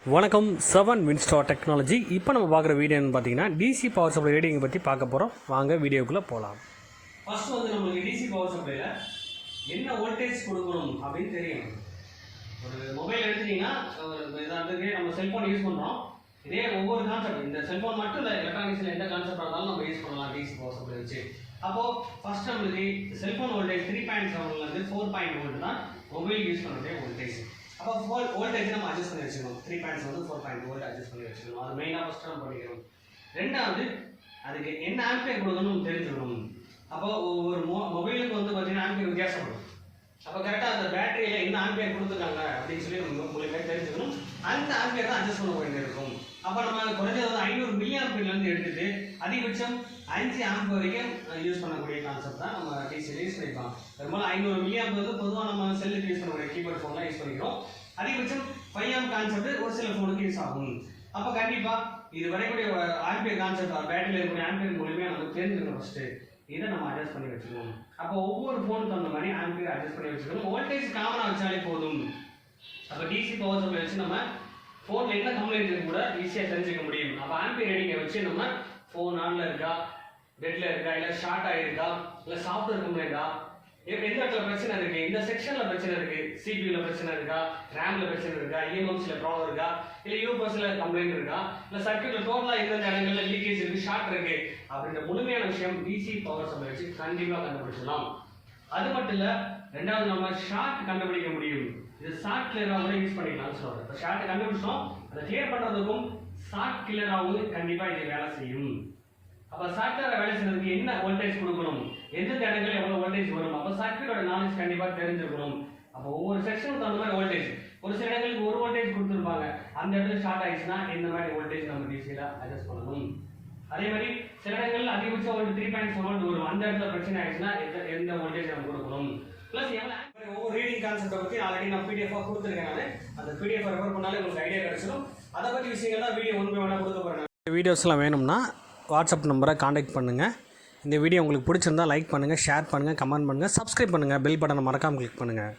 வணக்கம் 7 Winstar technology. இப்போ நம்ம பார்க்குற வீடியோன்னு பார்த்தீங்கன்னா டிசி பவர் சப்ளை ரேடிங்கை பற்றி பார்க்க போகிறோம். வாங்க வீடியோக்குள்ளே போகலாம். ஃபஸ்ட்டு நம்மளுக்கு டிசி பவர் சப்ளையில் என்ன வோல்டேஜ் கொடுக்கணும் அப்படின்னு தெரியும். ஒரு மொபைல் எடுத்துட்டிங்கன்னா நம்ம செல்ஃபோன் யூஸ் பண்ணுறோம். இதே ஒவ்வொரு கான்செப்ட், இந்த செல்ஃபோன் மட்டும் இல்லை, எலக்ட்ரானிக்ஸில் எந்த கான்செப்டாக இருந்தாலும் நம்ம யூஸ் பண்ணலாம் டிசி பவர் சப்ளை வச்சு. அப்போது ஃபஸ்ட் நம்மளுக்கு செல்ஃபோன் வோல்டேஜ் 3.7 4.1 தான் மொபைல் யூஸ் பண்ணுறதே வோல்டேஜ். அப்போ வோல்டேஜ் நம்ம அட்ஜஸ்ட் பண்ணி வச்சுக்கணும். 3.7 4.2 அட்ஜஸ்ட் பண்ணி வச்சுக்கணும். அது மெயினாக ஃபஸ்ட்டு நம்ம பண்ணிக்கணும். ரெண்டாவது, அதுக்கு என்ன ஆம்பியர் கொடுக்கணும்னு தெரிஞ்சுக்கணும். அப்போ ஒவ்வொரு மொபைலுக்கு பார்த்தீங்கன்னா ஆம்பியர் வித்தியாசப்படும். அப்போ கரெக்டாக அந்த பேட்டரியில் என்ன ஆம்பியர் கொடுத்துருக்காங்க அப்படின்னு சொல்லி உங்களுக்கு தெரிஞ்சுக்கணும். அந்த ஆம்பியர் தான் அட்ஜஸ்ட் பண்ண வேண்டியது இருக்கும். அப்போ நம்ம குறைஞ்சது 500 மில்லி ஆம்பியர்லேருந்து எடுத்துட்டு அதிகபட்சம் 5 ஆம்ப் வரைக்கும் யூஸ் பண்ணக்கூடிய கான்செப்ட் தான் நம்ம டிசியில் யூஸ் பண்ணிக்கலாம். பெரும்பாலும் 500 மில்லி ஆம்ப் பொதுவாக நம்ம செல்லுக்கு யூஸ் பண்ணக்கூடிய கீபோர்ட் ஃபோன்லாம் யூஸ் பண்ணிக்கிறோம். அதிகபட்சம் 5 ஆம்ப் கான்செப்ட் ஒரு சில ஃபோனுக்கு யூஸ் ஆகும். அப்போ கண்டிப்பாக இது வரைக்கூடிய ஆம்பியர் கான்செப்ட், பேட்டரியில் இருக்கக்கூடிய ஆம்பியர் மூலியமாக நமக்கு தெரிஞ்சுக்கணும். ஃபஸ்ட்டு இதை நம்ம அட்ஜஸ்ட் பண்ணி வச்சுக்கணும். அப்போ ஒவ்வொரு ஃபோனுக்கு அந்த மாதிரி ஆம்பியர் அட்ஜஸ்ட் பண்ணி வச்சுக்கணும். வோல்டேஜ் காமனாக வச்சாலே போதும். அப்போ டிசி பவர் சப்ளை வச்சு நம்ம ஃபோனில் என்ன கம்ப்ளைண்ட் இருக்கு கூட ஈஸியாக தெரிஞ்சுக்க முடியும். அப்போ ஆம்பியர் ரீடிங்கை வச்சு நம்ம ஃபோன் ஆனில் இருக்கா, டெட்ல இருக்கா, இல்லை ஷார்ட் ஆகிருக்கா, இல்லை சாஃப்ட்வேர் கம்ப்ளைண்டா, எந்த இடத்துல பிரச்சனை இருக்கு, இந்த செக்ஷன்ல பிரச்சனை இருக்கு, சிபியூல பிரச்சனை இருக்கா, ரேம்ல பிரச்சனை இருக்கா, இஎம்எம்ஸ்ல ப்ராப்ளம் இருக்கா, இல்லை யூபிஎஸ்ல கம்ப்ளைண்ட் இருக்கா, இல்லை சர்க்யூட்ல டோட்டலா எந்தெந்த இடங்கள்ல லீக்கேஜ் இருக்கு, ஷார்ட் இருக்கு அப்படின்ற முழுமையான விஷயம் டிசி பவர் சப்ளை வச்சு கண்டிப்பாக கண்டுபிடிச்சலாம். அது மட்டும் இல்லை, ரெண்டாவது நம்ம ஷார்ட் கண்டுபிடிக்க முடியும். இது ஷார்ட் கிளியராக கூட யூஸ் பண்ணிக்கலாம்னு சொல்றேன். இப்போ ஷார்ட் கண்டுபிடிச்சோம், அதை கிளியர் பண்றதுக்கும் ஷார்ட் கிளியராகவும் கண்டிப்பாக இது வேலை செய்யும். அப்போ சாஃப்ட்வேரை வேலை செய்யறதுக்கு என்ன வோல்டேஜ் கொடுக்கணும், எந்தெந்த இடங்களில் எவ்வளோ வோல்டேஜ் வரும், அப்போ சாஃப்ட்வேரோட நாலேஜ் கண்டிப்பாக தெரிஞ்சிருக்கணும். அப்போ ஒவ்வொரு செக்ஷனுக்கு தகுந்த மாதிரி வோல்டேஜ், ஒரு சில இடங்களுக்கு ஒரு வோல்டேஜ் கொடுத்துருப்பாங்க, அந்த இடத்துல ஷார்ட் ஆயிடுச்சுன்னா இந்த மாதிரி வோல்டேஜ் நம்ம டிசியில் அட்ஜஸ்ட் பண்ணணும். அதே மாதிரி சில இடங்களில் அதிகபட்சம் ஒரு 3.7 வரும், அந்த இடத்துல பிரச்சனை ஆயிடுச்சுன்னா எந்த வோல்டேஜ் நம்ம கொடுக்கணும். ப்ளஸ் ஒவ்வொரு ரீடிங் கான்செப்டை பற்றி ஆல்ரெடி நான் பிடிஎஃபாக கொடுத்துருக்கேன். நான் அந்த பிடிஎஃப் ரெஃபர் பண்ணாலே உங்களுக்கு ஐடியா கிடைச்சிடும். அதை பற்றி விஷயங்கள் தான் வீடியோ ஒன்று வேணால் கொடுக்க போகிறேன். வீடியோஸ்லாம் வேணும்னா வாட்ஸ்அப் நம்பரை காண்டாக்ட் பண்ணுங்கள். இந்த வீடியோ உங்களுக்கு பிடிச்சிருந்தால் லைக் பண்ணுங்கள், ஷேர் பண்ணுங்கள், கமெண்ட் பண்ணுங்கள், சப்ஸ்கிரைப் பண்ணுங்கள், பெல் பட்டனை மறக்காமல் கிளிக் பண்ணுங்கள்.